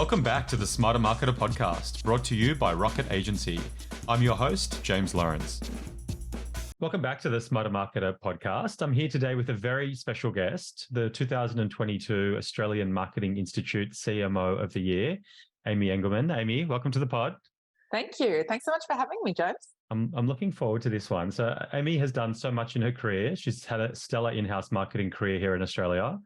Welcome back to the Smarter Marketer podcast, brought to you by Rocket Agency. I'm your host, James Lawrence. Welcome back to the Smarter Marketer podcast. I'm here today with a very special guest, the 2022 Australian Marketing Institute CMO of the Year, Aimee Engelmann. Aimee, welcome to the pod. Thank you. Thanks so much for having me, James. I'm looking forward to this one. So Aimee has done so much in her career. She's had a stellar in-house marketing career here in Australia.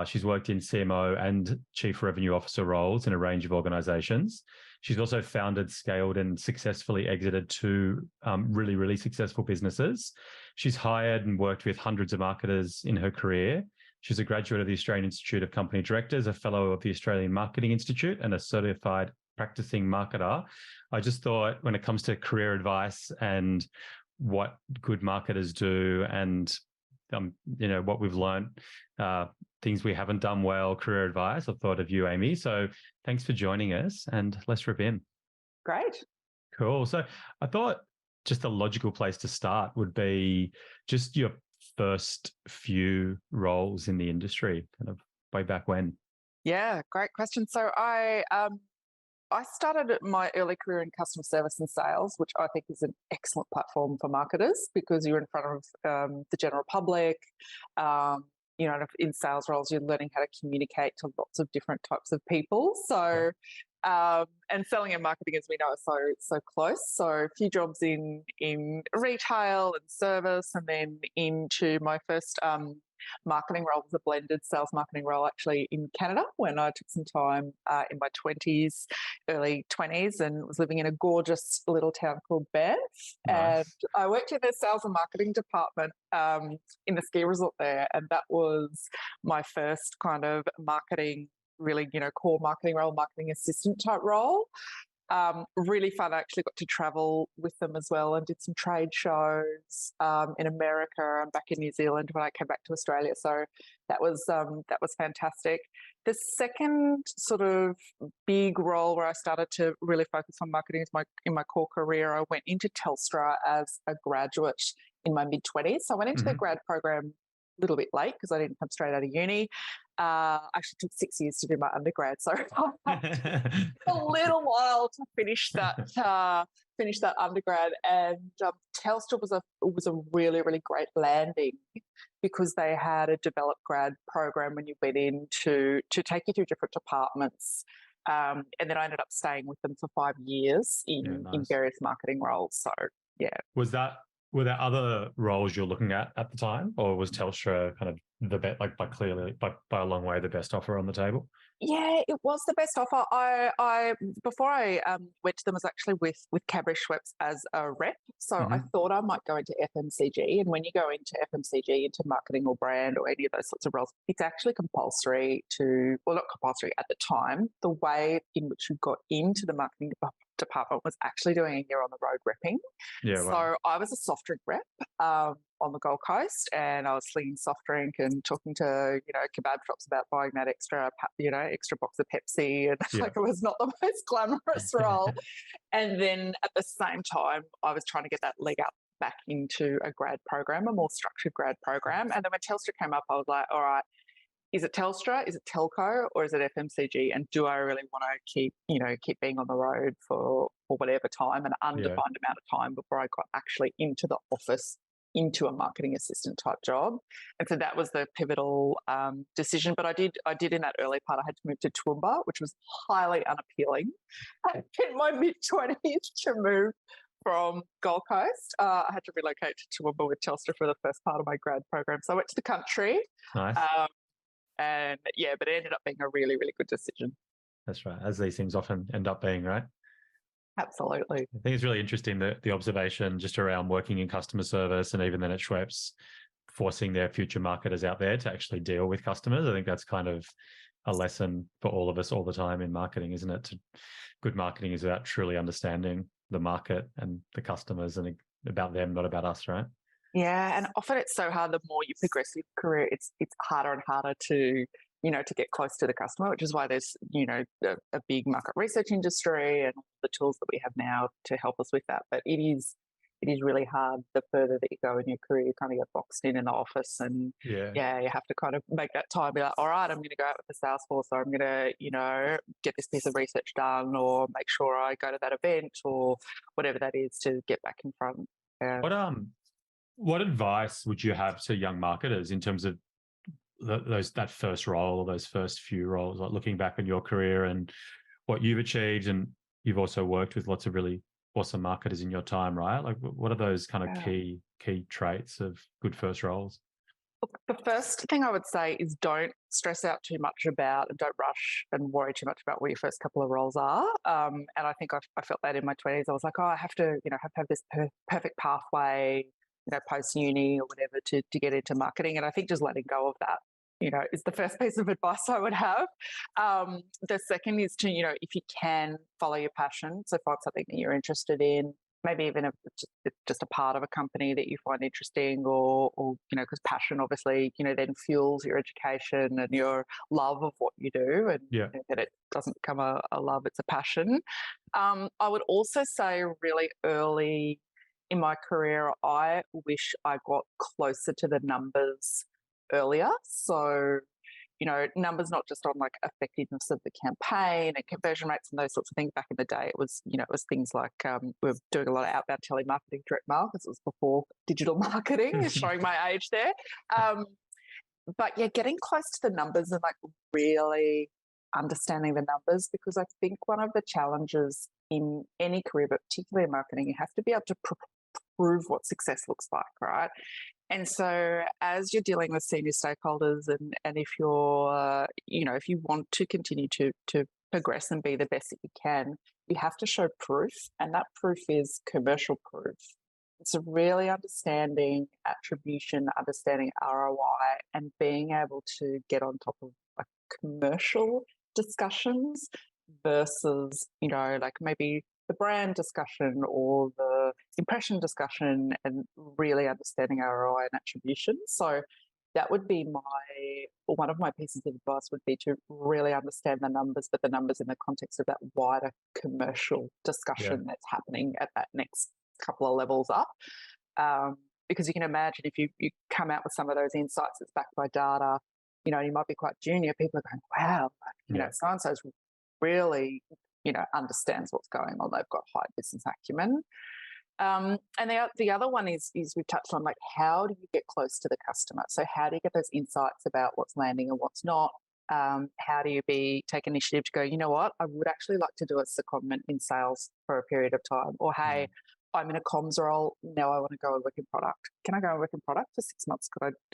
She's worked in CMO and Chief Revenue Officer roles in a range of organizations. She's also founded, scaled, and successfully exited two really successful businesses. She's hired and worked with hundreds of marketers in her career. She's a graduate of the Australian Institute of Company Directors, a fellow of the Australian Marketing Institute, and a certified practicing marketer. I just thought when it comes to career advice and what good marketers do and what we've learned, things we haven't done well, career advice, I thought of you, Aimee. So thanks for joining us, and let's rip in. Great. Cool. So I thought just a logical place to start would be just your first few roles in the industry, kind of way back when. Yeah, great question. So I started my early career in customer service and sales, which I think is an excellent platform for marketers because you're in front of the general public. In sales roles, you're learning how to communicate to lots of different types of people. So, and selling and marketing, as we know, are so close. So a few jobs in retail and service, and then into my first marketing role was a blended sales marketing role actually in Canada when I took some time in my early 20s, and was living in a gorgeous little town called Banff. Nice. And I worked in the sales and marketing department in the ski resort there, and that was my first kind of marketing, really, core marketing role, marketing assistant type role. Really fun. I actually got to travel with them as well and did some trade shows in America and back in New Zealand when I came back to Australia. So that was fantastic. The second sort of big role where I started to really focus on marketing is in my core career. I went into Telstra as a graduate in my mid-20s. So I went into the grad program a little bit late because I didn't come straight out of uni. Actually took 6 years to do my undergrad, so a little while to finish that undergrad. And Telstra was a really great landing because they had a developed grad program when you went in to take you through different departments. And then I ended up staying with them for 5 years in various marketing roles. So yeah. Were there other roles you're looking at the time, or was Telstra kind of the best, by a long way, the best offer on the table? Yeah, it was the best offer. I before I went to them, was actually with Cadbury Schweppes as a rep. So I thought I might go into FMCG. And when you go into FMCG, into marketing or brand or any of those sorts of roles, it's actually compulsory not compulsory at the time. The way in which you got into the marketing department was actually doing a year on the road repping. Yeah, wow. So I was a soft drink rep on the Gold Coast, and I was slinging soft drink and talking to kebab shops about buying that extra box of Pepsi, and it was not the most glamorous role. And then at the same time, I was trying to get that leg up back into a grad program, a more structured grad program. And then when Telstra came up, I was like, all right, is it Telstra? Is it telco? Or is it FMCG? And do I really want to keep being on the road for whatever time, an undefined amount of time before I got actually into the office, into a marketing assistant type job? And so that was the pivotal decision. But I did in that early part, I had to move to Toowoomba, which was highly unappealing in my mid-20s to move from Gold Coast. I had to relocate to Toowoomba with Telstra for the first part of my grad program. So I went to the country. Nice. But it ended up being a really good decision. That's right, as these things often end up being, right? Absolutely. I think it's really interesting the observation just around working in customer service, and even then at Schweppes, forcing their future marketers out there to actually deal with customers. I think that's kind of a lesson for all of us all the time in marketing, isn't it? Good marketing is about truly understanding the market and the customers, and about them, not about us, right? Yeah, and often it's so hard. The more you progress your career, it's harder and harder to get close to the customer, which is why there's a big market research industry and the tools that we have now to help us with that. But it is it is really hard the further that you go in your career. You kind of get boxed in the office, and Yeah. you have to kind of make that time. Be like, all right, I'm going to go out with the Salesforce, or I'm going to, get this piece of research done, or make sure I go to that event, or whatever that is to get back in front. Yeah. What advice would you have to young marketers in terms of that first role, or those first few roles, like looking back on your career and what you've achieved? And you've also worked with lots of really awesome marketers in your time, right? Like, what are those kind of key traits of good first roles? Look, the first thing I would say is don't stress out too much about, and don't rush and worry too much about where your first couple of roles are. And I think I felt that in my 20s. I was like, oh, I have to, have this perfect pathway, post uni or whatever to get into marketing. And I think just letting go of that, is the first piece of advice I would have. The second is to, if you can, follow your passion. So find something that you're interested in, maybe even if it's just a part of a company that you find interesting, or because passion obviously, then fuels your education and your love of what you do, and that it doesn't become a love, it's a passion. I would also say really early in my career, I wish I got closer to the numbers earlier. So, numbers not just on like effectiveness of the campaign and conversion rates and those sorts of things. Back in the day, it was things like we were doing a lot of outbound telemarketing, direct mail, because it was before digital marketing, showing my age there. But getting close to the numbers and like really understanding the numbers, because I think one of the challenges in any career, but particularly in marketing, you have to be able to prove what success looks like, right? And so as you're dealing with senior stakeholders, and if you're, if you want to continue to progress and be the best that you can, you have to show proof. And that proof is commercial proof. It's really understanding attribution, understanding ROI, and being able to get on top of like commercial discussions versus, like maybe the brand discussion or the impression discussion, and really understanding ROI and attribution. So that would be one of my pieces of advice would be to really understand the numbers, but the numbers in the context of that wider commercial discussion that's happening at that next couple of levels up. Because you can imagine if you come out with some of those insights that's backed by data, you might be quite junior. People are going, wow, so-and-so's really, understands what's going on. They've got high business acumen. And the other one is we've touched on, like, how do you get close to the customer? So how do you get those insights about what's landing and what's not? How do you take initiative to go, you know what, I would actually like to do a secondment in sales for a period of time, or hey, I'm in a comms role, now I want to go and work in product. Can I go and work in product for 6 months?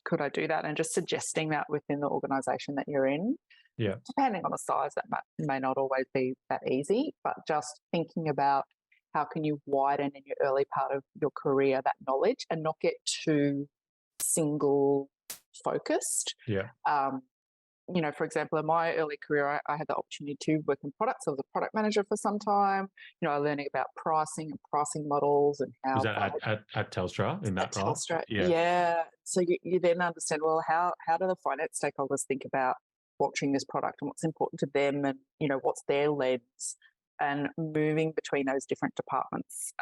Could I do that? And just suggesting that within the organisation that you're in. Yeah. Depending on the size, that may not always be that easy, but just thinking about how can you widen in your early part of your career that knowledge and not get too single focused. Yeah. For example, in my early career, I had the opportunity to work in products. I was a product manager for some time, learning about pricing and pricing models and how. Was that at Telstra in that role? Telstra, yeah. So you then understand, well, how do the finance stakeholders think about watching this product and what's important to them, and, what's their lens, and moving between those different departments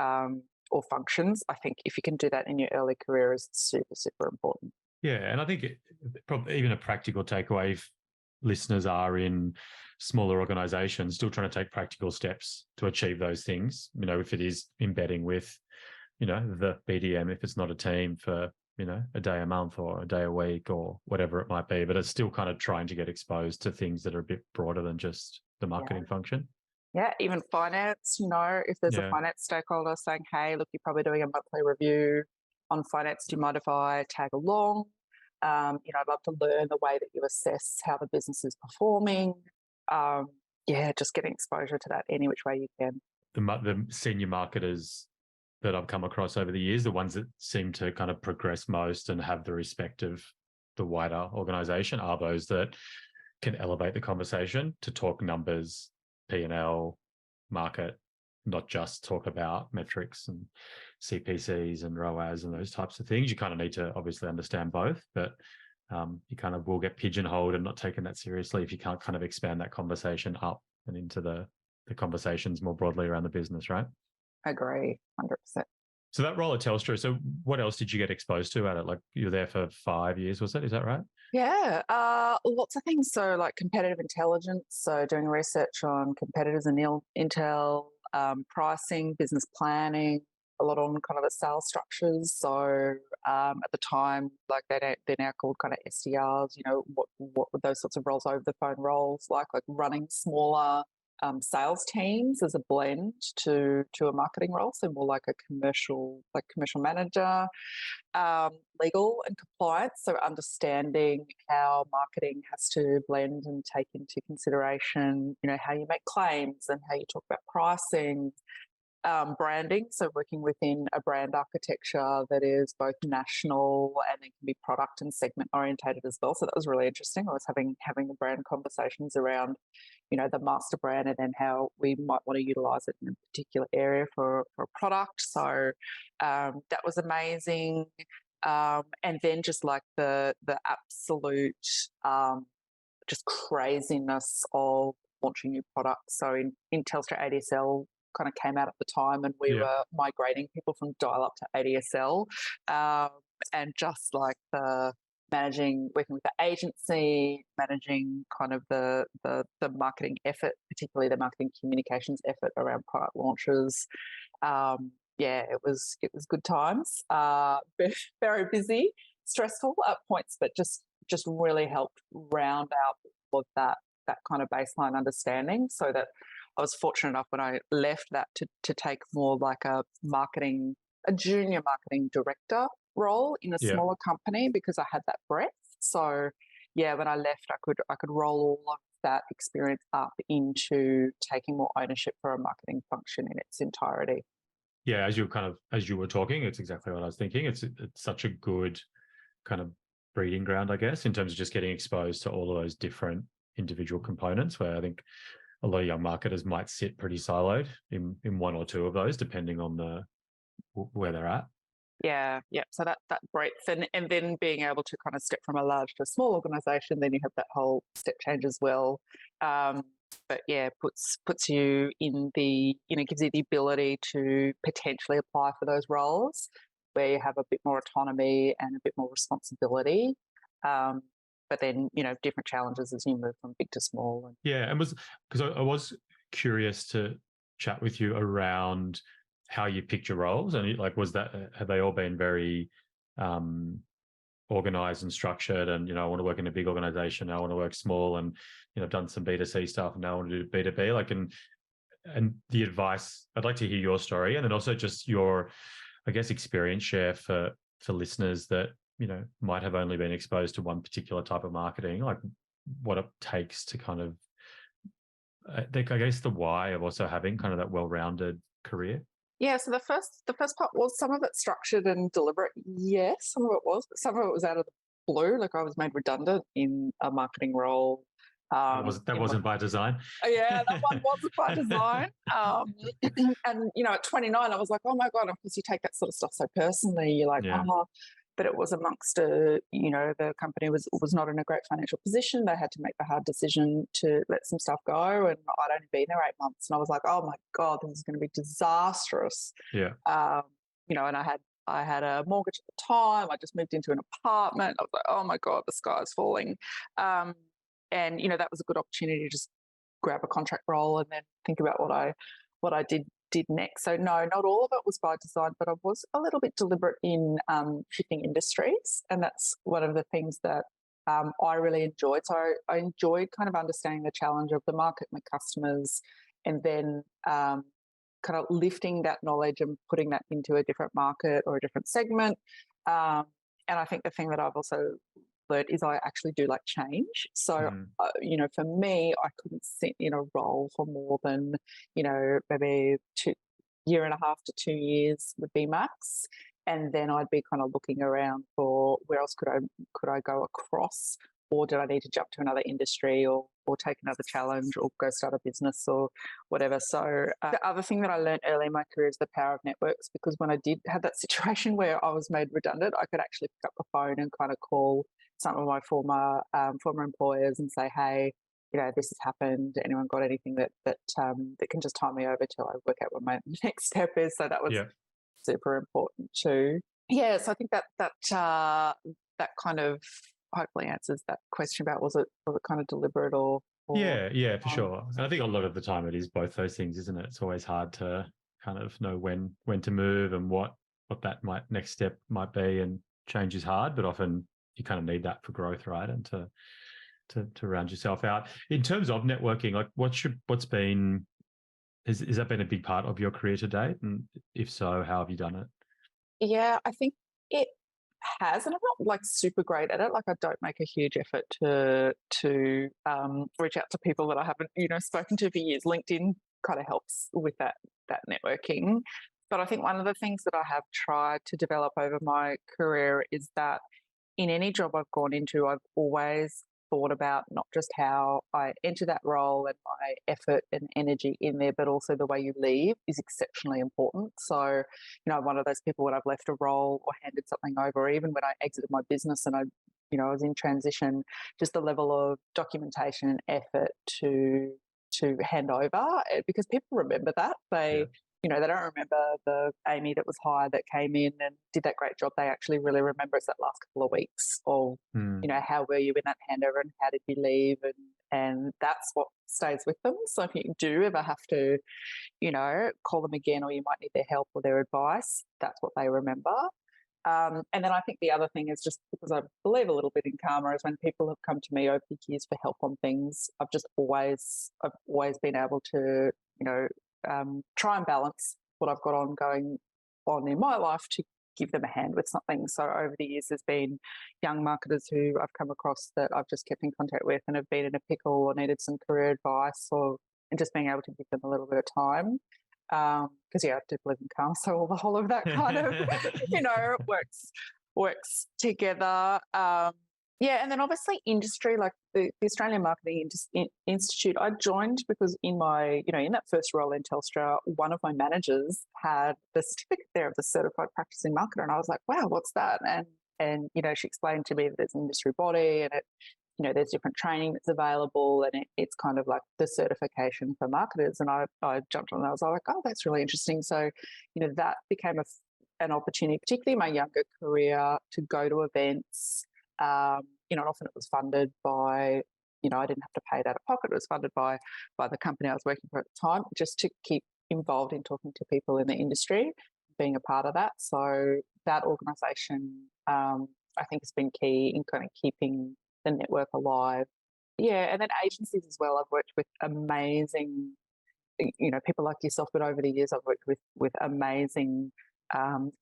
or functions. I think if you can do that in your early career is super, super important. Yeah, and I think probably even a practical takeaway, if listeners are in smaller organisations still trying to take practical steps to achieve those things, if it is embedding with, the BDM, if it's not a team for, a day a month or a day a week or whatever it might be, but it's still kind of trying to get exposed to things that are a bit broader than just the marketing function. Yeah, even finance, if there's a finance stakeholder saying, hey, look, you're probably doing a monthly review on finance, do you mind if I tag along? I'd love to learn the way that you assess how the business is performing. Just getting exposure to that any which way you can. The senior marketers that I've come across over the years, the ones that seem to kind of progress most and have the respect of the wider organisation, are those that can elevate the conversation to talk numbers, P&L, market, not just talk about metrics and CPCs and ROAS and those types of things. You kind of need to obviously understand both, but you kind of will get pigeonholed and not taken that seriously if you can't kind of expand that conversation up and into the conversations more broadly around the business, right? Agree, 100%. So that role at Telstra, so what else did you get exposed to at it? Like you were there for 5 years, was it? Is that right? Yeah, lots of things. So, like competitive intelligence, so doing research on competitors and intel, pricing, business planning, a lot on kind of the sales structures. So, at the time, like they're now called kind of SDRs. You know, what were those sorts of roles, over the phone roles, like running smaller sales teams as a blend to a marketing role, so more like a commercial manager, legal and compliance, so understanding how marketing has to blend and take into consideration, you know, how you make claims and how you talk about pricing, branding, so working within a brand architecture that is both national and it can be product and segment orientated as well. So that was really interesting. I was having the brand conversations around, you know, the master brand and then how we might want to utilize it in a particular area for a product. So that was amazing. And then just like the absolute just craziness of launching new products. So in Telstra, ADSL kind of came out at the time, and we were migrating people from dial-up to ADSL, and just like the working with the agency, managing kind of the marketing effort, particularly the marketing communications effort around product launches. Yeah, it was good times. Very busy, stressful at points, but just really helped round out all of that kind of baseline understanding, so that I was fortunate enough when I left that to take more like a junior marketing director role in a smaller company, because I had that breadth. So yeah, when I left, I could roll all of that experience up into taking more ownership for a marketing function in its entirety. Yeah, as you were talking, it's exactly what I was thinking. It's such a good kind of breeding ground, I guess, in terms of just getting exposed to all of those different individual components, where I think a lot of young marketers might sit pretty siloed in one or two of those, depending on where they're at. Yeah. So that breadth, and then being able to kind of step from a large to a small organisation, then you have that whole step change as well. But yeah, puts you in the, you know, gives you the ability to potentially apply for those roles where you have a bit more autonomy and a bit more responsibility. But then, you know, different challenges as you move from big to small. Yeah, and because I was curious to chat with you around how you picked your roles, and like, have they all been very organized and structured? And, you know, I want to work in a big organization, I want to work small, and, you know, I've done some B2C stuff, and now I want to do B2B. Like, and the advice, I'd like to hear your story, and then also just your, I guess, experience share for listeners that, you know, might have only been exposed to one particular type of marketing, like what it takes to kind of, I guess, the why of also having kind of that well-rounded career. Yeah, so the first part was some of it structured and deliberate. Yes, some of it was, but some of it was out of the blue. Like I was made redundant in a marketing role. That wasn't by design. Yeah, that one wasn't by design. And you know, at 29, I was like, oh my god! Of course, you take that sort of stuff so personally. You're like, oh. But it was amongst you know, the company was not in a great financial position. They had to make the hard decision to let some stuff go, and I'd only been there 8 months, and I was like, oh my god, this is going to be disastrous. Yeah. You know, and I had a mortgage at the time. I just moved into an apartment. I was like, oh my god, the sky's falling. And you know, that was a good opportunity to just grab a contract role and then think about what I did next. So no, not all of it was by design, but I was a little bit deliberate in shifting industries, and that's one of the things that I really enjoyed. So I enjoyed kind of understanding the challenge of the market and the customers, and then kind of lifting that knowledge and putting that into a different market or a different segment. And I think the thing that I've also learned is I actually do like change. So, you know, for me, I couldn't sit in a role for more than, you know, maybe 1.5 to 2 years would be max. And then I'd be kind of looking around for where else could I go across, or did I need to jump to another industry or take another challenge or go start a business or whatever. So the other thing that I learned early in my career is the power of networks, because when I did have that situation where I was made redundant, I could actually pick up the phone and kind of call some of my former employers and say, hey, you know, this has happened. Anyone got anything that can just tie me over till I work out what my next step is? So that was super important too. Yeah, so I think that kind of hopefully answers that question about was it kind of deliberate or Yeah, for sure. And I think a lot of the time it is both those things, isn't it? It's always hard to kind of know when to move and what that next step might be, and change is hard, but often you kind of need that for growth, right? And to round yourself out. In terms of networking, like what's been has that been a big part of your career to date? And if so, how have you done it? Yeah, I think it has, and I'm not like super great at it. Like I don't make a huge effort to reach out to people that I haven't spoken to for years. LinkedIn kind of helps with that networking. But I think one of the things that I have tried to develop over my career is that in any job I've gone into, I've always thought about not just how I enter that role and my effort and energy in there, but also the way you leave is exceptionally important. So, I'm one of those people when I've left a role or handed something over, or even when I exited my business and I was in transition, just the level of documentation and effort to hand over, because people remember that. Yeah. They don't remember the Aimee that was hired that came in and did that great job. They actually really remember it's that last couple of weeks of, how were you in that handover and how did you leave? And that's what stays with them. So if you do ever have to, call them again, or you might need their help or their advice, that's what they remember. And then I think the other thing is, just because I believe a little bit in karma, is when people have come to me over the years for help on things, I've always been able to, try and balance what I've got going on in my life to give them a hand with something. So over the years, there's been young marketers who I've come across that I've just kept in contact with and have been in a pickle or needed some career advice, and just being able to give them a little bit of time. Because I do believe in karma, so the whole of that kind of works together. And then obviously industry, like the Australian Marketing Institute, I joined because in my, in that first role in Telstra, one of my managers had the certificate there of the Certified Practicing Marketer, and I was like, wow, what's that? And she explained to me that there's an industry body and there's different training that's available, and it's kind of like the certification for marketers. And I jumped on that. I was like, oh, that's really interesting. So, that became an opportunity, particularly in my younger career, to go to events. And often it was funded by, I didn't have to pay it out of pocket. It was funded by the company I was working for at the time, just to keep involved in talking to people in the industry, being a part of that. So that organisation, I think, has been key in kind of keeping the network alive. Yeah, and then agencies as well. I've worked with amazing, people like yourself, but over the years I've worked with amazing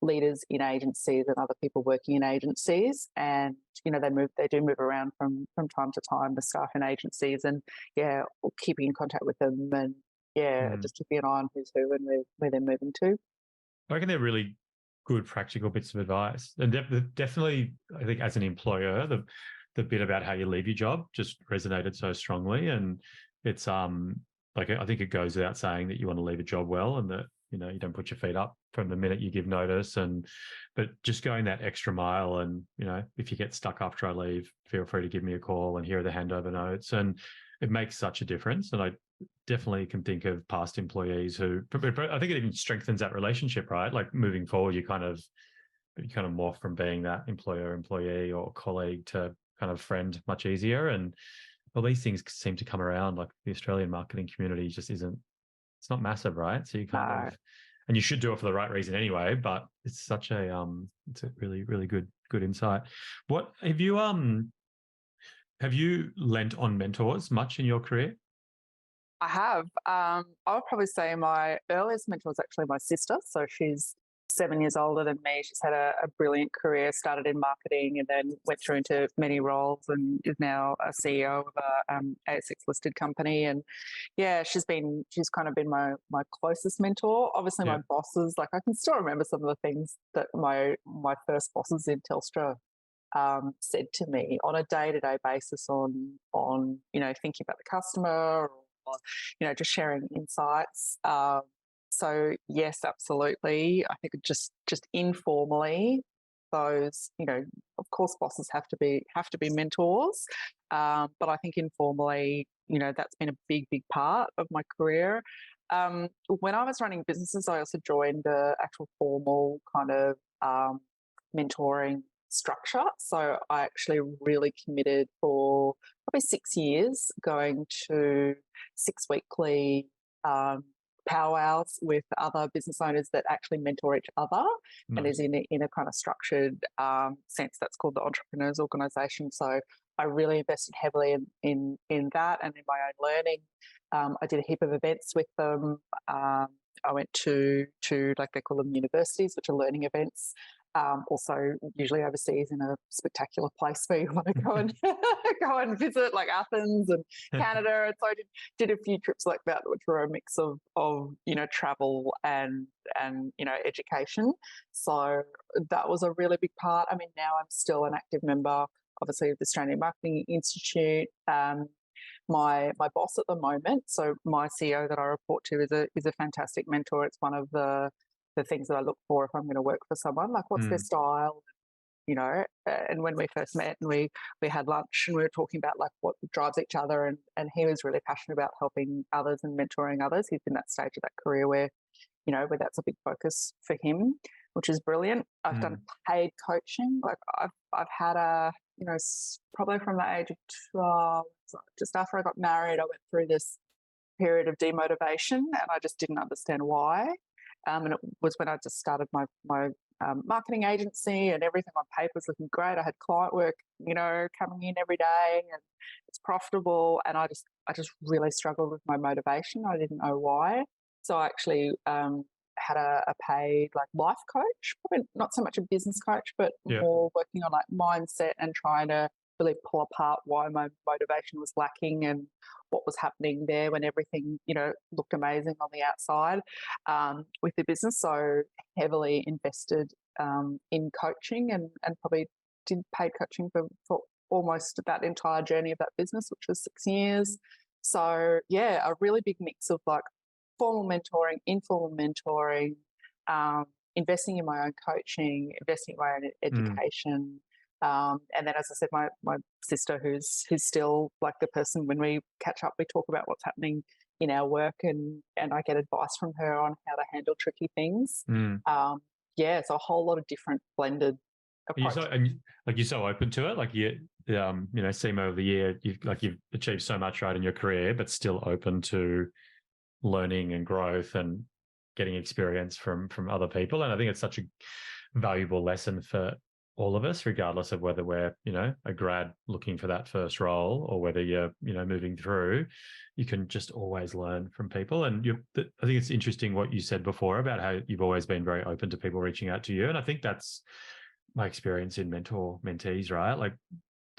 leaders in agencies and other people working in agencies, and they do move around from time to time, the staff in agencies, and keeping in contact with them, and just keeping an eye on who's who and where they're moving to. I reckon they're really good practical bits of advice, and definitely I think as an employer, the bit about how you leave your job just resonated so strongly, and it's like I think it goes without saying that you want to leave a job well, and that you don't put your feet up from the minute you give notice, but just going that extra mile, and if you get stuck after I leave, feel free to give me a call, and here are the handover notes, and it makes such a difference. And I definitely can think of past employees who, I think it even strengthens that relationship, right? Like moving forward, you kind of morph from being that employee or colleague to kind of friend much easier. And all these things seem to come around. Like the Australian marketing community just isn't, it's not massive, right? So you kind of, and you should do it for the right reason anyway, but it's such a it's a really, really good insight. What have you lent on mentors much in your career? I have. I would probably say my earliest mentor was actually my sister. So she's 7 years older than me. She's had a brilliant career, started in marketing and then went through into many roles, and is now a CEO of a ASX listed company. And she's kind of been my closest mentor. Obviously my bosses, like I can still remember some of the things that my first bosses in Telstra said to me on a day-to-day basis on thinking about the customer, or just sharing insights. So yes, absolutely. I think just informally, those of course bosses have to be mentors, but I think informally, that's been a big part of my career. When I was running businesses, I also joined the actual formal kind of mentoring structure. So I actually really committed for probably 6 years, going to 6 weekly powwows with other business owners that actually mentor each other, and is in a kind of structured sense. That's called the Entrepreneurs Organisation. So I really invested heavily in that and in my own learning. I did a heap of events with them. I went to like they call them universities, which are learning events. Also, usually overseas in a spectacular place where you want to go and go and visit, like Athens and Canada. And so I did a few trips like that, which were a mix of travel and education. So that was a really big part. I mean, now I'm still an active member, obviously, of the Australian Marketing Institute. My boss at the moment, so my CEO that I report to, is a fantastic mentor. It's one of the things that I look for if I'm going to work for someone. Like, what's their style? And when we first met and we had lunch and we were talking about like what drives each other, and he was really passionate about helping others and mentoring others. He's in that stage of that career where that's a big focus for him, which is brilliant. I've done paid coaching. Like I've had probably from the age of 12, just after I got married, I went through this period of demotivation and I just didn't understand why. And it was when I just started my marketing agency, and everything on paper was looking great. I had client work, coming in every day, and it's profitable. And I just really struggled with my motivation. I didn't know why. So I actually had a paid like life coach, probably not so much a business coach, but more working on like mindset and trying to really pull apart why my motivation was lacking and what was happening there when everything, looked amazing on the outside with the business. So heavily invested in coaching and probably did paid coaching for almost that entire journey of that business, which was 6 years. So yeah, a really big mix of like formal mentoring, informal mentoring, investing in my own coaching, investing in my own education. And then, as I said, my sister, who's still like the person, when we catch up, we talk about what's happening in our work, and I get advice from her on how to handle tricky things. It's a whole lot of different blended approaches. You're so open to it. Like CMO of the year, you've achieved so much right in your career, but still open to learning and growth and getting experience from other people. And I think it's such a valuable lesson for all of us, regardless of whether we're, a grad looking for that first role or whether you're, moving through. You can just always learn from people. And I think it's interesting what you said before about how you've always been very open to people reaching out to you. And I think that's my experience in mentees, right? Like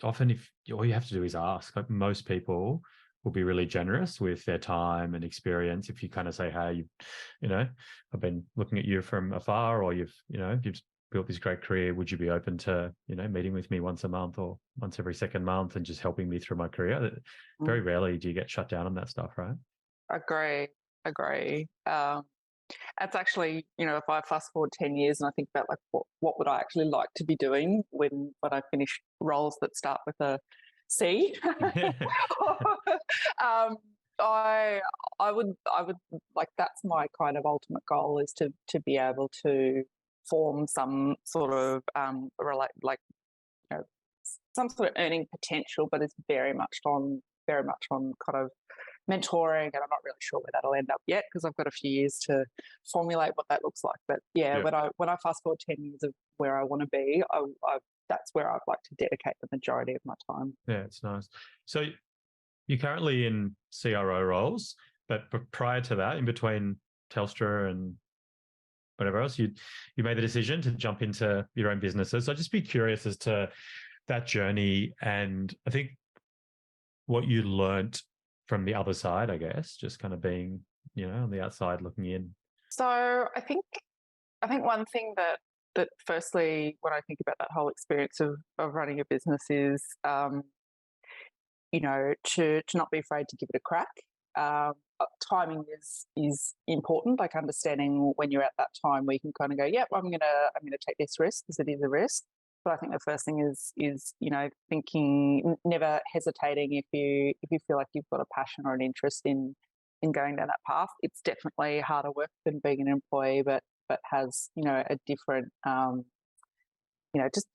often if all you have to do is ask, like most people will be really generous with their time and experience. If you kind of say, hey, I've been looking at you from afar, or you've built this great career, would you be open to, meeting with me once a month or once every second month and just helping me through my career? Very rarely do you get shut down on that stuff, right? Agree. It's actually, if I fast forward 10 years and I think about like what would I actually like to be doing when I finish roles that start with a C, I would like, that's my kind of ultimate goal, is to be able to form some sort of some sort of earning potential, but it's very much on kind of mentoring, and I'm not really sure where that'll end up yet because I've got a few years to formulate what that looks like. But when I fast forward 10 years of where I want to be, that's where I'd like to dedicate the majority of my time. Yeah, it's nice. So you're currently in CRO roles, but prior to that, in between Telstra and whatever else, you made the decision to jump into your own businesses. So I'd just be curious as to that journey, and I think what you learnt from the other side, I guess, just kind of being, on the outside looking in. So I think one thing that firstly, when I think about that whole experience of running a business is, to not be afraid to give it a crack. Timing is important, like understanding when you're at that time where you can kind of go, yep, I'm gonna take this risk because it is a risk. But I think the first thing is thinking, never hesitating if you feel like you've got a passion or an interest in in going down that path. It's definitely harder work than being an employee, but has, a different,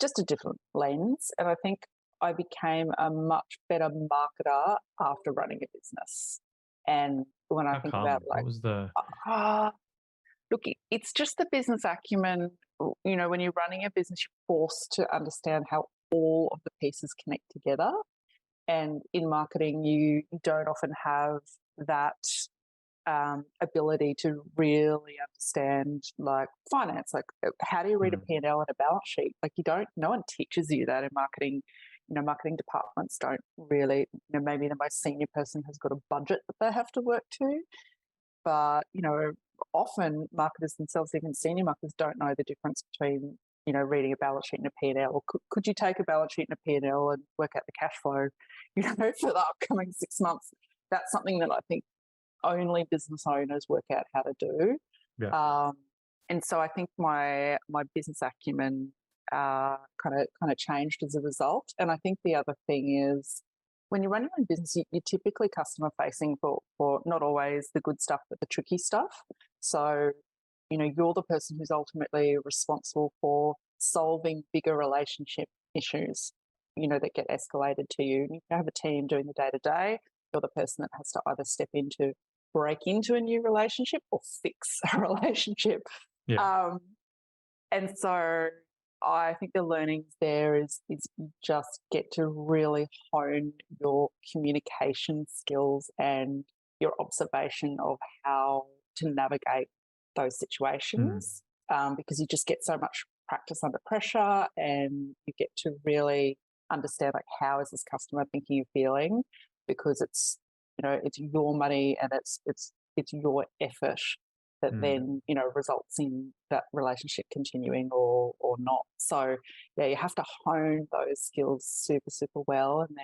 just a different lens. And I think I became a much better marketer after running a business. And when I How think come? about What was the? look, it's just the business acumen. When you're running a business, you're forced to understand how all of the pieces connect together. And in marketing, you don't often have that ability to really understand like finance. Like, how do you read a P&L and a balance sheet? Like, no one teaches you that in marketing. Marketing departments don't really, maybe the most senior person has got a budget that they have to work to. But, often marketers themselves, even senior marketers, don't know the difference between, reading a balance sheet and a P&L. Or could you take a balance sheet and a P&L and work out the cash flow, for the upcoming 6 months? That's something that I think only business owners work out how to do. Yeah. And so I think my business acumen kind of changed as a result. And I think the other thing is, when you're running your own business, you're typically customer facing for not always the good stuff, but the tricky stuff. So, you're the person who's ultimately responsible for solving bigger relationship issues, that get escalated to you. You have a team doing the day-to-day. You're the person that has to either step in to break into a new relationship or fix a relationship. Yeah. And so I think the learnings there is you just get to really hone your communication skills and your observation of how to navigate those situations, because you just get so much practice under pressure, and you get to really understand, like, how is this customer thinking and feeling, because it's your money and it's your effort that then results in that relationship continuing or not. So yeah, you have to hone those skills super, super well. And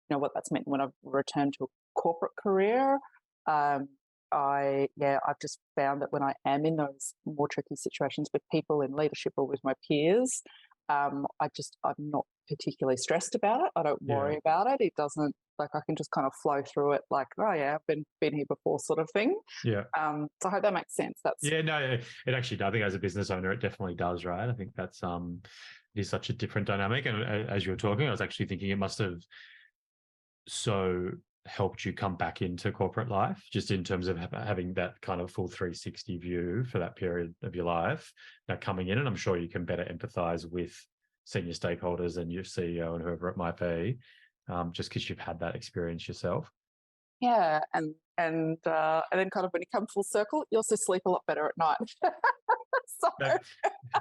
then what that's meant when I've returned to a corporate career, I've just found that when I am in those more tricky situations with people in leadership or with my peers, I'm not particularly stressed about it. I don't worry about it. It doesn't, like, I can just kind of flow through it like, oh yeah, I've been here before, sort of thing. Yeah. So I hope that makes sense. No, it actually does. I think as a business owner, it definitely does, right? I think that's it is such a different dynamic. And as you were talking, I was actually thinking it must have so helped you come back into corporate life, just in terms of having that kind of full 360 view for that period of your life. Now coming in, and I'm sure you can better empathize with senior stakeholders and your CEO and whoever it might be, just because you've had that experience yourself. Yeah, and then kind of when you come full circle, you also sleep a lot better at night. So.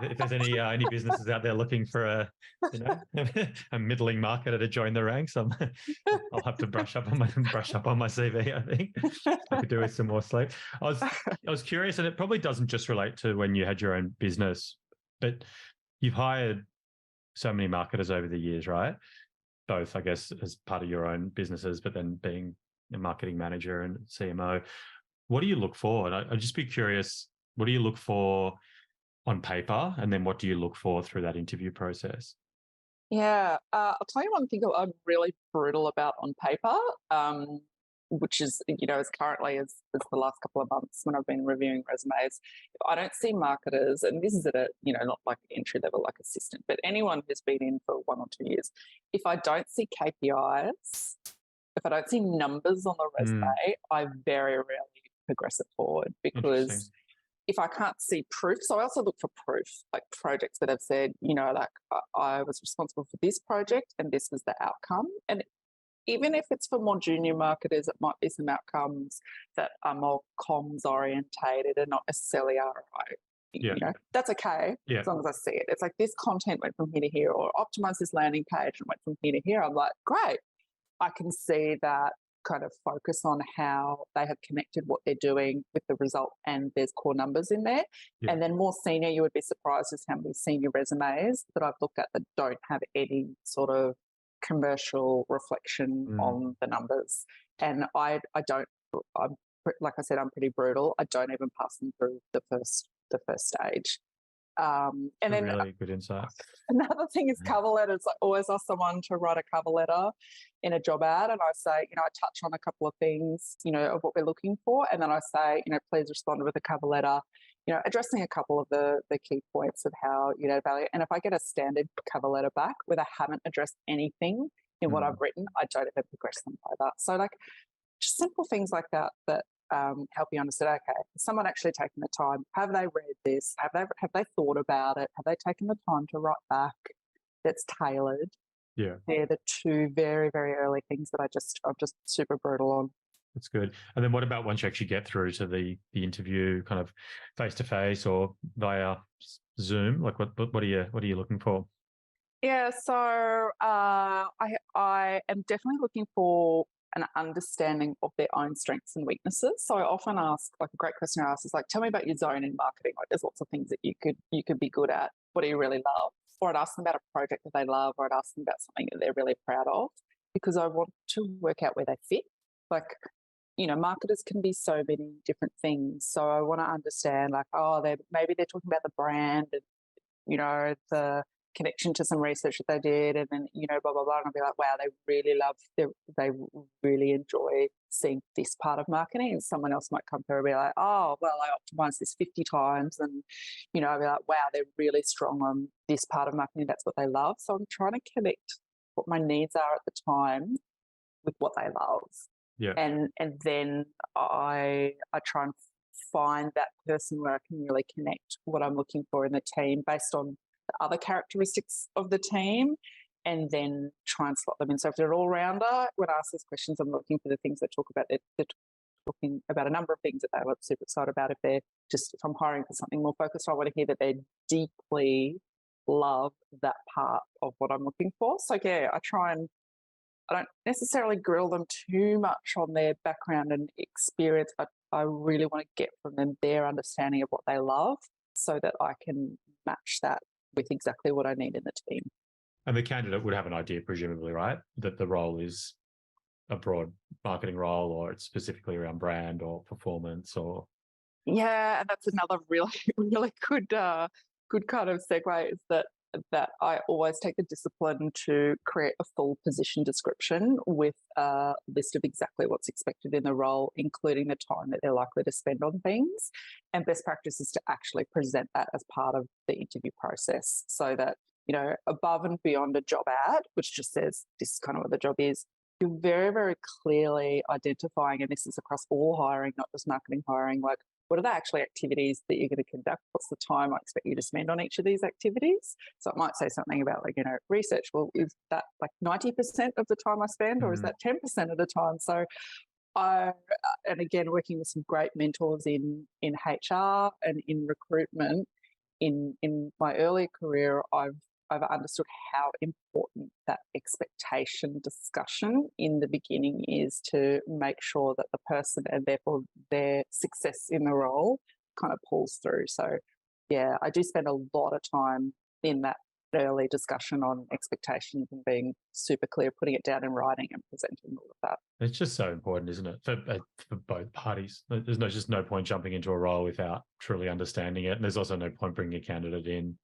If there's any businesses out there looking for a middling marketer to join the ranks, I'll have to brush up on my CV. I think I could do with some more sleep. I was curious, and it probably doesn't just relate to when you had your own business, but you've hired so many marketers over the years, right? Both, I guess, as part of your own businesses, but then being a marketing manager and CMO. What do you look for? And I'd just be curious, what do you look for on paper, and then what do you look for through that interview process? Yeah, I'll tell you one thing I'm really brutal about on paper, which is, as currently as the last couple of months when I've been reviewing resumes. If I don't see marketers, and this is at a, not like entry level, like assistant, but anyone who's been in for 1 or 2 years, if I don't see KPIs, if I don't see numbers on the resume, I very rarely progress it forward, because if I can't see proof, so I also look for proof, like projects that have said, like, I was responsible for this project and this was the outcome. And even if it's for more junior marketers, it might be some outcomes that are more comms orientated and not necessarily ROI. That's okay, as long as I see it. It's like, this content went from here to here, or optimize this landing page and went from here to here. I'm like, great. I can see that kind of focus on how they have connected what they're doing with the result, and there's core numbers in there. And then more senior, you would be surprised as how many senior resumes that I've looked at that don't have any sort of commercial reflection on the numbers. And I don't, like I said, I'm pretty brutal. I don't even pass them through the first stage. And then really good insight. another thing is cover letters. I always ask someone to write a cover letter in a job ad, and I say, I touch on a couple of things, of what we're looking for, and then I say, please respond with a cover letter, addressing a couple of the key points of how value. And if I get a standard cover letter back where they haven't addressed anything in what I've written, I don't ever progress them further. So like just simple things like that help you understand. Okay, is someone actually taken the time? Have they read this? Have they thought about it? Have they taken the time to write back? That's tailored. Yeah, they're the two very, very early things that I'm just super brutal on. That's good. And then what about once you actually get through to the interview, kind of face to face or via Zoom? Like what are you looking for? Yeah, so I am definitely looking for an understanding of their own strengths and weaknesses. So I often ask, like a great question I ask is like, tell me about your zone in marketing. Like there's lots of things that you could be good at. What do you really love? Or I'd ask them about a project that they love, or I'd ask them about something that they're really proud of, because I want to work out where they fit. Like, marketers can be so many different things. So I want to understand like, maybe they're talking about the brand and, the connection to some research that they did, and then blah blah blah, and I'll be like, wow, they really enjoy seeing this part of marketing. And someone else might come through and be like, oh well, I optimized this 50 times, and I'll be like, wow, they're really strong on this part of marketing. That's what they love. So I'm trying to connect what my needs are at the time with what they love. Yeah. And then I try and find that person where I can really connect what I'm looking for in the team based on the other characteristics of the team, and then try and slot them in. So if they're an all-rounder, when I ask those questions, I'm looking for the things that talk about they're talking about a number of things that they're super excited about. If I'm hiring for something more focused, I want to hear that they deeply love that part of what I'm looking for. So yeah, I don't necessarily grill them too much on their background and experience, but I really want to get from them their understanding of what they love so that I can match that with exactly what I need in the team. And the candidate would have an idea, presumably, right, that the role is a broad marketing role, or it's specifically around brand or performance, or... Yeah, and that's another really, really good kind of segue, is that I always take the discipline to create a full position description with a list of exactly what's expected in the role, including the time that they're likely to spend on things. And best practice is to actually present that as part of the interview process, so that, above and beyond a job ad, which just says this is kind of what the job is, you're very, very clearly identifying, and this is across all hiring, not just marketing hiring, like, what are the actually activities that you're going to conduct? What's the time I expect you to spend on each of these activities? So it might say something about like, research. Well, is that like 90% of the time I spend, or is that 10% of the time? So and again, working with some great mentors in HR and in recruitment, in my early career, I've understood how important that expectation discussion in the beginning is to make sure that the person and therefore their success in the role kind of pulls through. So yeah, I do spend a lot of time in that early discussion on expectations and being super clear, putting it down in writing and presenting all of that. It's just so important, isn't it, for both parties? There's just no point jumping into a role without truly understanding it. And there's also no point bringing a candidate in,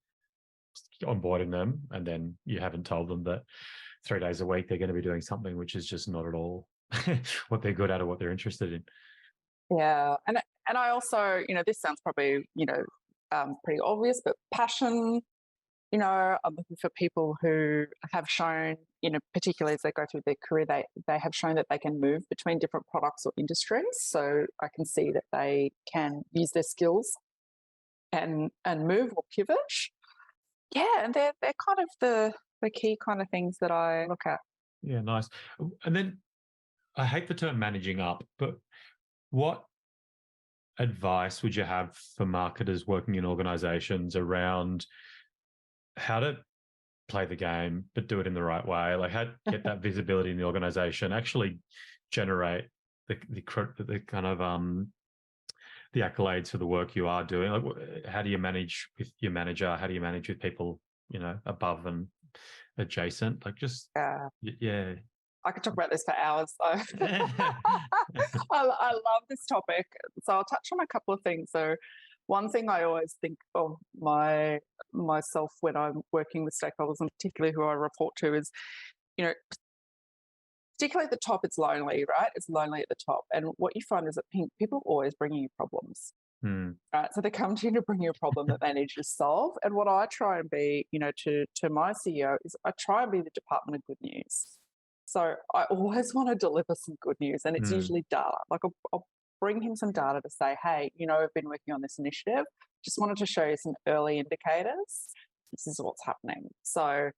onboarding them, and then you haven't told them that 3 days a week they're going to be doing something which is just not at all what they're good at or what they're interested in. Yeah. And I also, this sounds probably, pretty obvious, but passion, I'm looking for people who have shown, particularly as they go through their career, they have shown that they can move between different products or industries. So I can see that they can use their skills and move or pivot. Yeah, and they're kind of the key kind of things that I look at. Yeah, nice. And then I hate the term managing up, but what advice would you have for marketers working in organizations around how to play the game, but do it in the right way? Like how to get that visibility in the organization, actually generate the kind of the accolades for the work you are doing. Like, how do you manage with your manager? How do you manage with people, above and adjacent? Like, just yeah. I could talk about this for hours, though. I love this topic. So I'll touch on a couple of things. So One thing I always think of myself when I'm working with stakeholders, and particularly who I report to, is, you know, particularly at the top, it's lonely, right? It's lonely at the top. And what you find is that people are always bringing you problems, right? So they come to you to bring you a problem that they need you to solve. And what I try and be, to my CEO is I try and be the department of good news. So I always want to deliver some good news, and it's usually data. Like I'll bring him some data to say, hey, I've been working on this initiative. Just wanted to show you some early indicators. This is what's happening. So,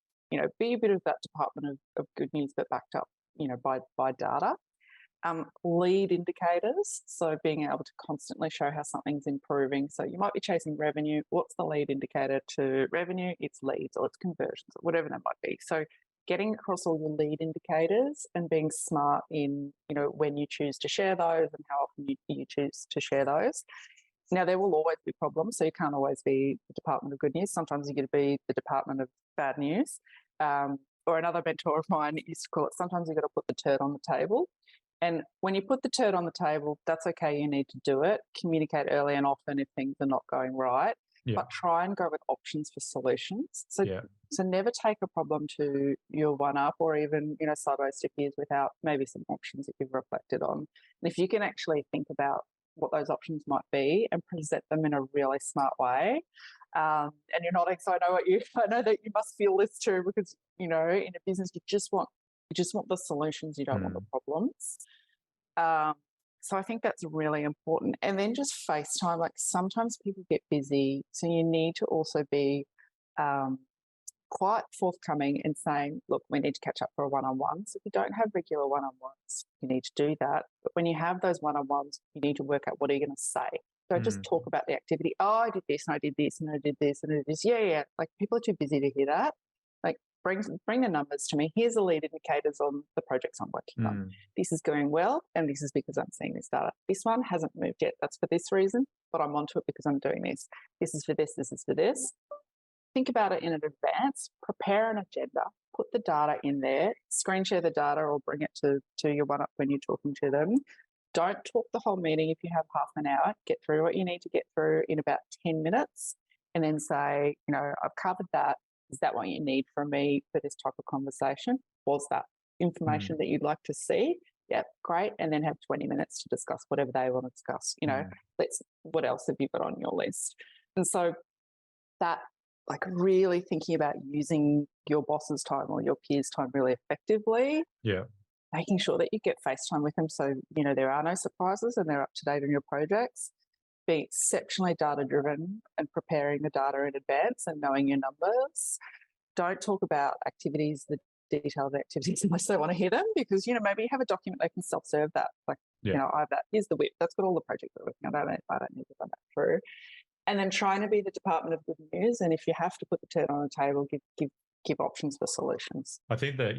be a bit of that department of good news, but backed up, by data. Lead indicators. So being able to constantly show how something's improving. So you might be chasing revenue. What's the lead indicator to revenue? It's leads or it's conversions or whatever that might be. So getting across all your lead indicators and being smart in, when you choose to share those and how often you choose to share those. Now, there will always be problems, so you can't always be the department of good news. Sometimes you get to be the department of bad news. Or another mentor of mine used to call it, sometimes you've got to put the turd on the table. And when you put the turd on the table, that's okay, you need to do it. Communicate early and often if things are not going right. Yeah. But try and go with options for solutions. So never take a problem to your one-up or even, sideways to peers without maybe some options that you've reflected on. And if you can actually think about what those options might be and present them in a really smart way, and you're nodding, so I know that you must feel this too, because, in a business, you just want the solutions, you don't want the problems. So I think that's really important. And then just FaceTime, like sometimes people get busy. So you need to also be quite forthcoming in saying, look, we need to catch up for a one-on-one. So if you don't have regular one-on-ones, you need to do that. But when you have those one-on-ones, you need to work out what are you going to say. Don't just talk about the activity. Oh, I did this and I did this and I did this and I did this. Yeah. Like people are too busy to hear that. Like bring the numbers to me. Here's the lead indicators on the projects I'm working on. This is going well, and this is because I'm seeing this data. This one hasn't moved yet. That's for this reason, but I'm onto it because I'm doing this. This is for this. This is for this. Think about it in advance. Prepare an agenda. Put the data in there. Screen share the data or bring it to your one-up when you're talking to them. Don't talk the whole meeting if you have half an hour. Get through what you need to get through in about 10 minutes and then say, I've covered that. Is that what you need from me for this type of conversation? Was that information that you'd like to see? Yeah, great. And then have 20 minutes to discuss whatever they want to discuss. What else have you got on your list? And so that, like really thinking about using your boss's time or your peers' time really effectively. Yeah. Making sure that you get FaceTime with them so, there are no surprises and they're up to date on your projects. Being exceptionally data-driven and preparing the data in advance and knowing your numbers. Don't talk about activities, the detailed activities, unless they want to hear them, because, maybe you have a document they can self-serve that. Like, I have that. Here's the whip. That's got all the projects we're working on. I don't need to run that through. And then trying to be the department of good news. And if you have to put the turd on the table, give options for solutions. I think that,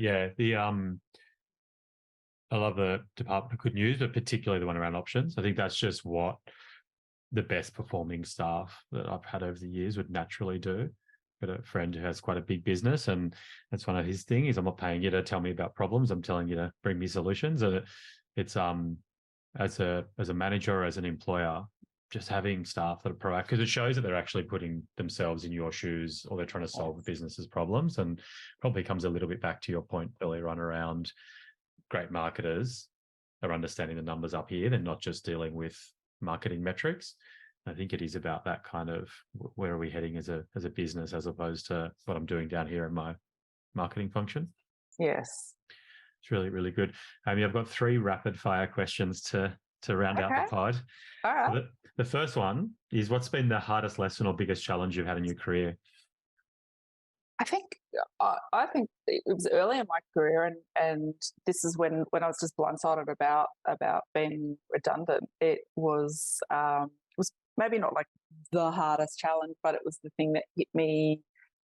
I love the department of good news, but particularly the one around options. I think that's just what the best performing staff that I've had over the years would naturally do. Got a friend who has quite a big business, and that's one of his things. I'm not paying you to tell me about problems. I'm telling you to bring me solutions. And it's as a manager or as an employer, just having staff that are proactive, because it shows that they're actually putting themselves in your shoes or they're trying to solve the business's problems. And probably comes a little bit back to your point earlier on around great marketers are understanding the numbers up here. They're not just dealing with marketing metrics. I think it is about that kind of where are we heading as a business as opposed to what I'm doing down here in my marketing function. Yes. It's really, really good. Aimee, I've got 3 rapid fire questions to round out the pod. All right. So the first one is, what's been the hardest lesson or biggest challenge you've had in your career? I think it was early in my career, and this is when I was just blindsided about being redundant. It was maybe not like the hardest challenge, but it was the thing that hit me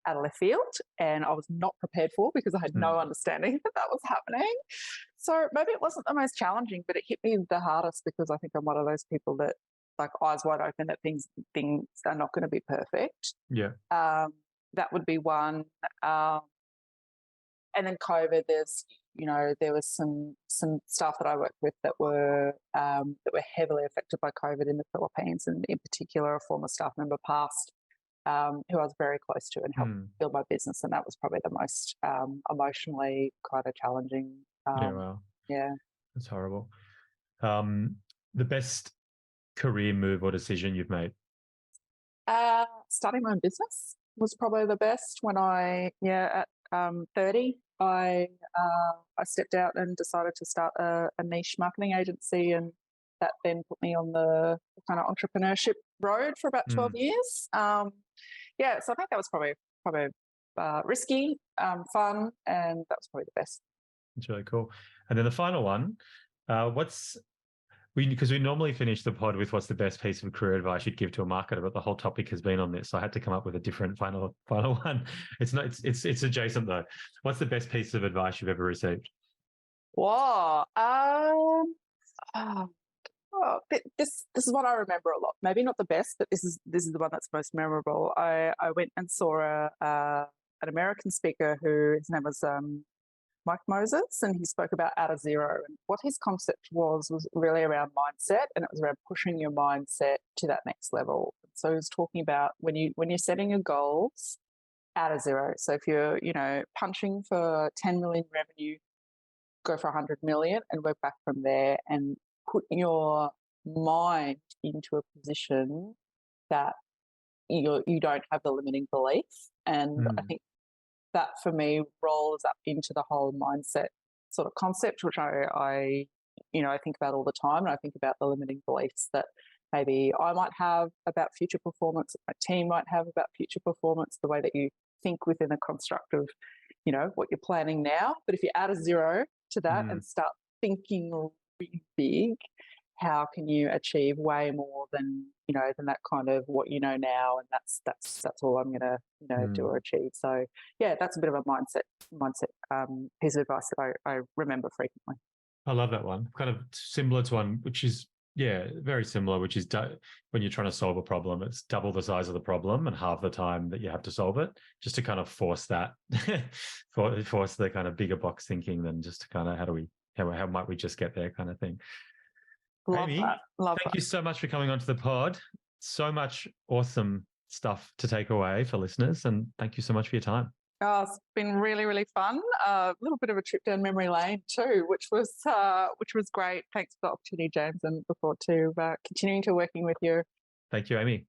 out of left field, and I was not prepared for because I had no understanding that was happening. So maybe it wasn't the most challenging, but it hit me the hardest because I think I'm one of those people that, like, eyes wide open that things are not going to be perfect. Yeah. That would be one. And then COVID, there's, there was some staff that I worked with that were heavily affected by COVID in the Philippines, and in particular, a former staff member passed, who I was very close to and helped build my business, and that was probably the most emotionally kind of challenging. Yeah, wow. Yeah, That's horrible. The best career move or decision you've made? Starting my own business was probably the best. When at 30, I stepped out and decided to start a niche marketing agency, and that then put me on the kind of entrepreneurship road for about 12 years. So I think that was probably risky, fun, and that was probably the best. It's really cool. And then the final one, because we normally finish the pod with what's the best piece of career advice you'd give to a marketer, but the whole topic has been on this, so I had to come up with a different final one. It's adjacent though. What's the best piece of advice you've ever received? Wow. This is what I remember a lot. Maybe not the best, but this is the one that's most memorable. I went and saw an American speaker who, his name was Mike Moses, and he spoke about out of zero. And what his concept was really around mindset, and it was around pushing your mindset to that next level. So he was talking about when you're setting your goals out of zero. So if you're punching for 10 million revenue, go for 100 million and work back from there, and put your mind into a position that you don't have the limiting belief. And I think that for me rolls up into the whole mindset sort of concept, which I think about all the time. And I think about the limiting beliefs that maybe I might have about future performance, my team might have about future performance, the way that you think within the construct of, what you're planning now. But if you add a zero to that and start thinking really big, how can you achieve way more than that kind of what you know now, and that's all I'm going to do or achieve. So yeah, that's a bit of a mindset piece of advice that I remember frequently. I love that one. Kind of similar to one, which is very similar, which is when you're trying to solve a problem, it's double the size of the problem and half the time that you have to solve it, just to kind of force that, force the kind of bigger box thinking than just to kind of how might we just get there kind of thing. Aimee, thank you so much for coming onto the pod. So much awesome stuff to take away for listeners, and thank you so much for your time. Oh, it's been really, really fun. A little bit of a trip down memory lane too, which was great. Thanks for the opportunity, James, and look forward to continuing to working with you. Thank you, Aimee.